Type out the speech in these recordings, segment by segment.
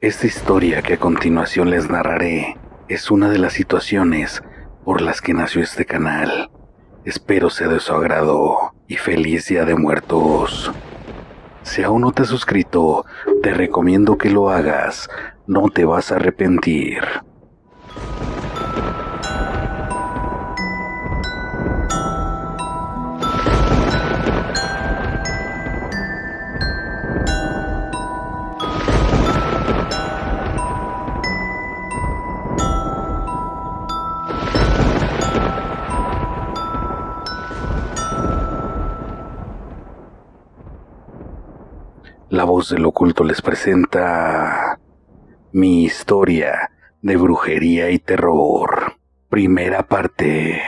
Esta historia que a continuación les narraré es una de las situaciones por las que nació este canal. Espero sea de su agrado y feliz Día de Muertos. Si aún no te has suscrito, te recomiendo que lo hagas, no te vas a arrepentir. La voz del oculto les presenta mi historia de brujería y terror. Primera parte.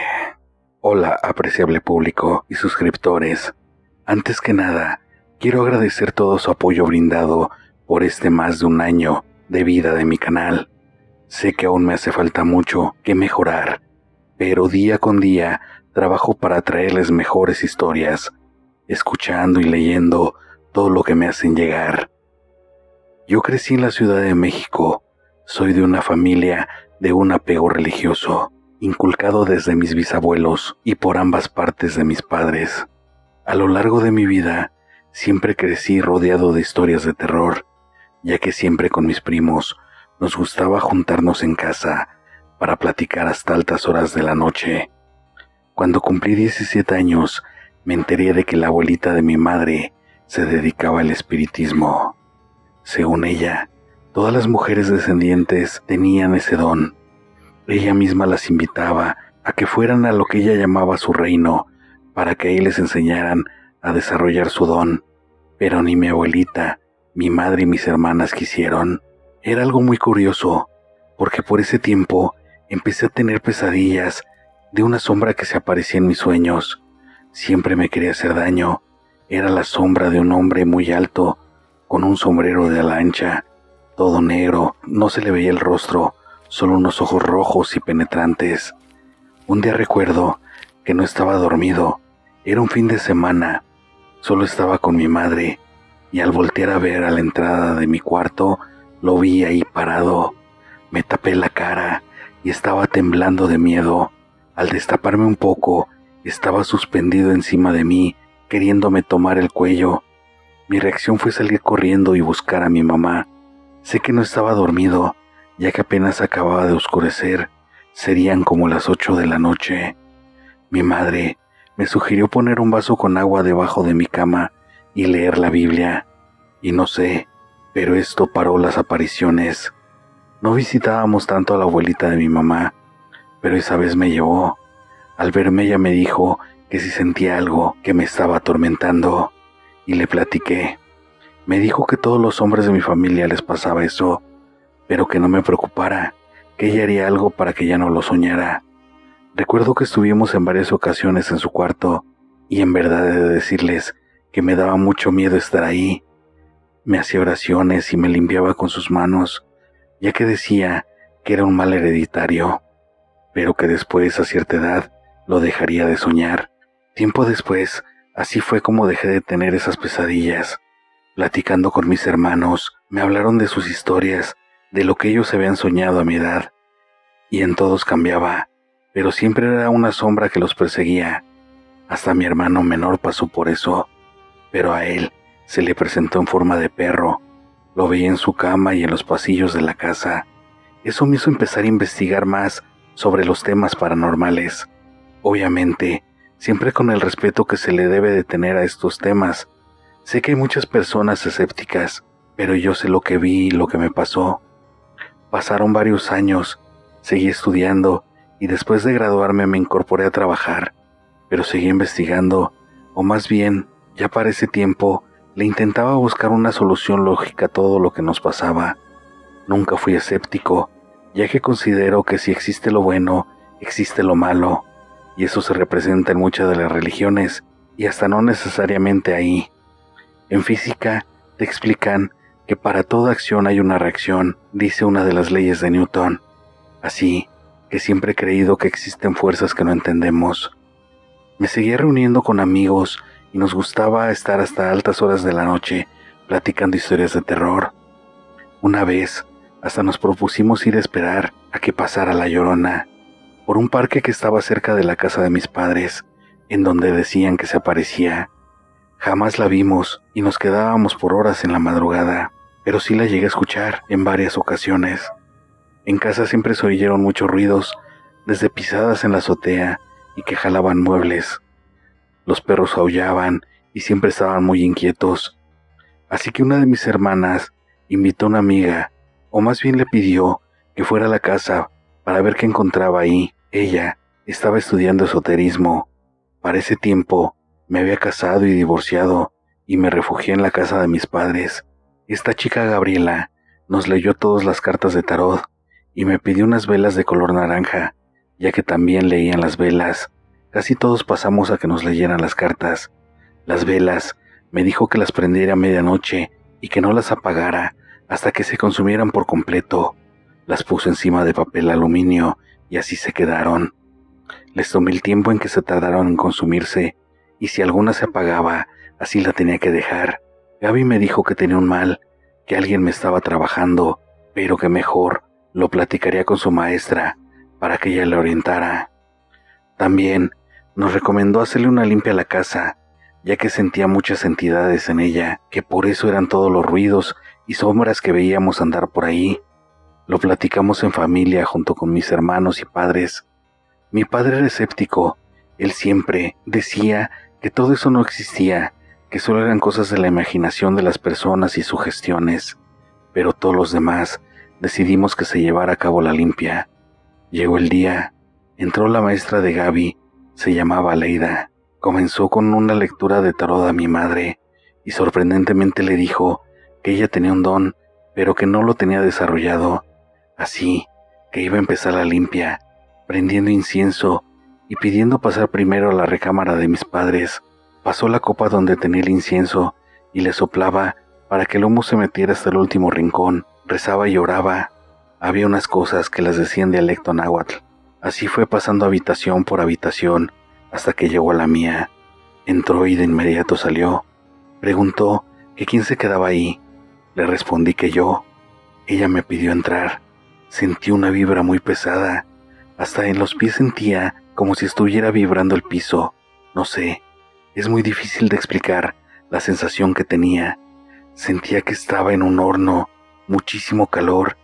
Hola, apreciable público y suscriptores. Antes que nada, quiero agradecer todo su apoyo brindado por este más de un año de vida de mi canal. Sé que aún me hace falta mucho que mejorar, pero día con día trabajo para traerles mejores historias, escuchando y leyendo todo lo que me hacen llegar. Yo crecí en la Ciudad de México. Soy de una familia de un apego religioso, inculcado desde mis bisabuelos y por ambas partes de mis padres. A lo largo de mi vida, siempre crecí rodeado de historias de terror, ya que siempre con mis primos nos gustaba juntarnos en casa para platicar hasta altas horas de la noche. Cuando cumplí 17 años, me enteré de que la abuelita de mi madre se dedicaba al espiritismo. Según ella, todas las mujeres descendientes tenían ese don. Ella misma las invitaba a que fueran a lo que ella llamaba su reino, para que ahí les enseñaran a desarrollar su don. Pero ni mi abuelita, mi madre y mis hermanas quisieron. Era algo muy curioso, porque por ese tiempo empecé a tener pesadillas de una sombra que se aparecía en mis sueños. Siempre me quería hacer daño. Era la sombra de un hombre muy alto, con un sombrero de ala ancha, todo negro, no se le veía el rostro, solo unos ojos rojos y penetrantes. Un día recuerdo que no estaba dormido, era un fin de semana, solo estaba con mi madre, y al voltear a ver a la entrada de mi cuarto, lo vi ahí parado. Me tapé la cara y estaba temblando de miedo. Al destaparme un poco, estaba suspendido encima de mí, queriéndome tomar el cuello. Mi reacción fue salir corriendo y buscar a mi mamá. Sé que no estaba dormido, ya que apenas acababa de oscurecer. Serían como las 8 de la noche. Mi madre me sugirió poner un vaso con agua debajo de mi cama y leer la Biblia. Y no sé, pero esto paró las apariciones. No visitábamos tanto a la abuelita de mi mamá, pero esa vez me llevó. Al verme ella me dijo que si sentía algo que me estaba atormentando, y le platiqué. Me dijo que todos los hombres de mi familia les pasaba eso, pero que no me preocupara, que ella haría algo para que ya no lo soñara. Recuerdo que estuvimos en varias ocasiones en su cuarto, y en verdad he de decirles que me daba mucho miedo estar ahí. Me hacía oraciones y me limpiaba con sus manos, ya que decía que era un mal hereditario, pero que después, a cierta edad, lo dejaría de soñar. Tiempo después, así fue como dejé de tener esas pesadillas. Platicando con mis hermanos, me hablaron de sus historias, de lo que ellos habían soñado a mi edad, y en todos cambiaba, pero siempre era una sombra que los perseguía. Hasta mi hermano menor pasó por eso, pero a él se le presentó en forma de perro. Lo veía en su cama y en los pasillos de la casa. Eso me hizo empezar a investigar más sobre los temas paranormales. Obviamente, siempre con el respeto que se le debe de tener a estos temas. Sé que hay muchas personas escépticas, pero yo sé lo que vi y lo que me pasó. Pasaron varios años, seguí estudiando y después de graduarme me incorporé a trabajar, pero seguí investigando, o más bien, ya para ese tiempo, le intentaba buscar una solución lógica a todo lo que nos pasaba. Nunca fui escéptico, ya que considero que si existe lo bueno, existe lo malo, y eso se representa en muchas de las religiones, y hasta no necesariamente ahí. En física, te explican que para toda acción hay una reacción, dice una de las leyes de Newton. Así que siempre he creído que existen fuerzas que no entendemos. Me seguía reuniendo con amigos y nos gustaba estar hasta altas horas de la noche platicando historias de terror. Una vez, hasta nos propusimos ir a esperar a que pasara la Llorona por un parque que estaba cerca de la casa de mis padres, en donde decían que se aparecía. Jamás la vimos y nos quedábamos por horas en la madrugada, pero sí la llegué a escuchar en varias ocasiones. En casa siempre se oyeron muchos ruidos, desde pisadas en la azotea y que jalaban muebles. Los perros aullaban y siempre estaban muy inquietos. Así que una de mis hermanas invitó a una amiga, o más bien le pidió que fuera a la casa para ver qué encontraba ahí. Ella estaba estudiando esoterismo. Para ese tiempo me había casado y divorciado y me refugié en la casa de mis padres. Esta chica Gabriela nos leyó todas las cartas de tarot y me pidió unas velas de color naranja, ya que también leían las velas. Casi todos pasamos a que nos leyeran las cartas. Las velas, me dijo que las prendiera a medianoche y que no las apagara hasta que se consumieran por completo. Las puse encima de papel aluminio y así se quedaron. Les tomé el tiempo en que se tardaron en consumirse y si alguna se apagaba, así la tenía que dejar. Gaby me dijo que tenía un mal, que alguien me estaba trabajando, pero que mejor lo platicaría con su maestra para que ella le orientara. También nos recomendó hacerle una limpia a la casa, ya que sentía muchas entidades en ella, que por eso eran todos los ruidos y sombras que veíamos andar por ahí. Lo platicamos en familia junto con mis hermanos y padres. Mi padre era escéptico. Él siempre decía que todo eso no existía, que solo eran cosas de la imaginación de las personas y sugestiones. Pero todos los demás decidimos que se llevara a cabo la limpia. Llegó el día. Entró la maestra de Gaby. Se llamaba Aleida. Comenzó con una lectura de tarot a mi madre y sorprendentemente le dijo que ella tenía un don, pero que no lo tenía desarrollado. Así que iba a empezar la limpia, prendiendo incienso y pidiendo pasar primero a la recámara de mis padres. Pasó la copa donde tenía el incienso y le soplaba para que el humo se metiera hasta el último rincón. Rezaba y oraba. Había unas cosas que las decía en dialecto náhuatl. Así fue pasando habitación por habitación hasta que llegó a la mía. Entró y de inmediato salió. Preguntó que quién se quedaba ahí. Le respondí que yo. Ella me pidió entrar. Sentí una vibra muy pesada. Hasta en los pies sentía como si estuviera vibrando el piso. No sé, es muy difícil de explicar la sensación que tenía. Sentía que estaba en un horno, muchísimo calor,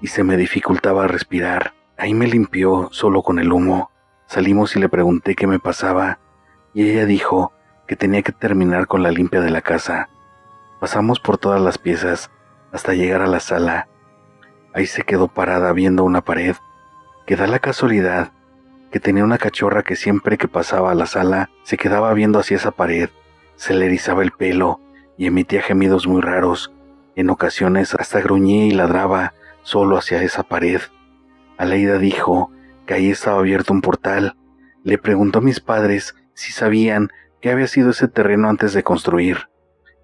y se me dificultaba respirar. Ahí me limpió solo con el humo. Salimos y le pregunté qué me pasaba, y ella dijo que tenía que terminar con la limpia de la casa. Pasamos por todas las piezas hasta llegar a la sala. Ahí se quedó parada viendo una pared, que da la casualidad que tenía una cachorra que siempre que pasaba a la sala se quedaba viendo hacia esa pared. Se le erizaba el pelo y emitía gemidos muy raros. En ocasiones hasta gruñía y ladraba solo hacia esa pared. Aleida dijo que ahí estaba abierto un portal. Le preguntó a mis padres si sabían qué había sido ese terreno antes de construir.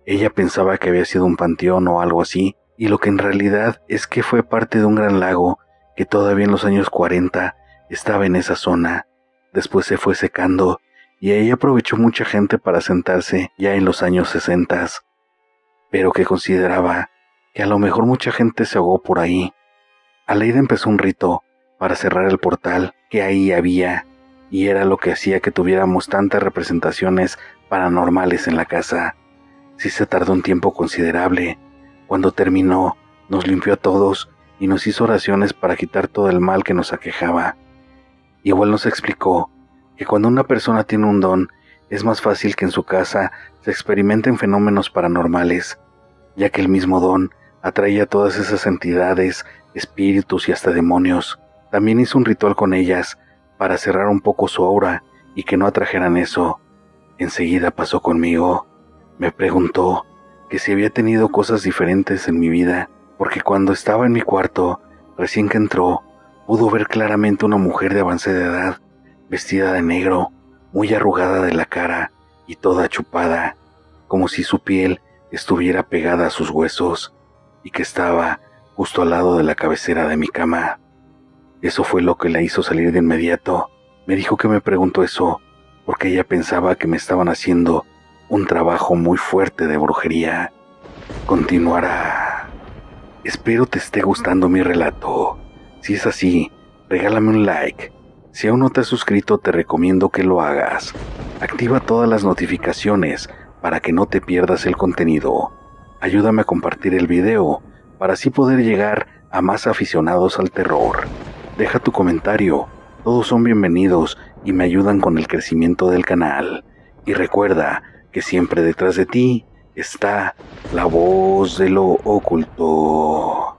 Ella pensaba que había sido un panteón o algo así, y lo que en realidad es que fue parte de un gran lago que todavía en los años 40 estaba en esa zona. Después se fue secando y ahí aprovechó mucha gente para sentarse ya en los años 60, pero que consideraba que a lo mejor mucha gente se ahogó por ahí. Aleida empezó un rito para cerrar el portal que ahí había, y era lo que hacía que tuviéramos tantas representaciones paranormales en la casa. Sí se tardó un tiempo considerable. Cuando terminó, nos limpió a todos y nos hizo oraciones para quitar todo el mal que nos aquejaba. Igual nos explicó que cuando una persona tiene un don, es más fácil que en su casa se experimenten fenómenos paranormales, ya que el mismo don atrae a todas esas entidades, espíritus y hasta demonios. También hizo un ritual con ellas para cerrar un poco su aura y que no atrajeran eso. Enseguida pasó conmigo. Me preguntó que si había tenido cosas diferentes en mi vida, porque cuando estaba en mi cuarto, recién que entró, pudo ver claramente una mujer de avanzada edad, vestida de negro, muy arrugada de la cara y toda chupada, como si su piel estuviera pegada a sus huesos, y que estaba justo al lado de la cabecera de mi cama. Eso fue lo que la hizo salir de inmediato. Me dijo que me preguntó eso porque ella pensaba que me estaban haciendo un trabajo muy fuerte de brujería. Continuará. Espero te esté gustando mi relato. Si es así, regálame un like. Si aún no te has suscrito, te recomiendo que lo hagas. Activa todas las notificaciones para que no te pierdas el contenido. Ayúdame a compartir el video para así poder llegar a más aficionados al terror. Deja tu comentario, todos son bienvenidos y me ayudan con el crecimiento del canal. Y recuerda que siempre detrás de ti está la voz de lo oculto.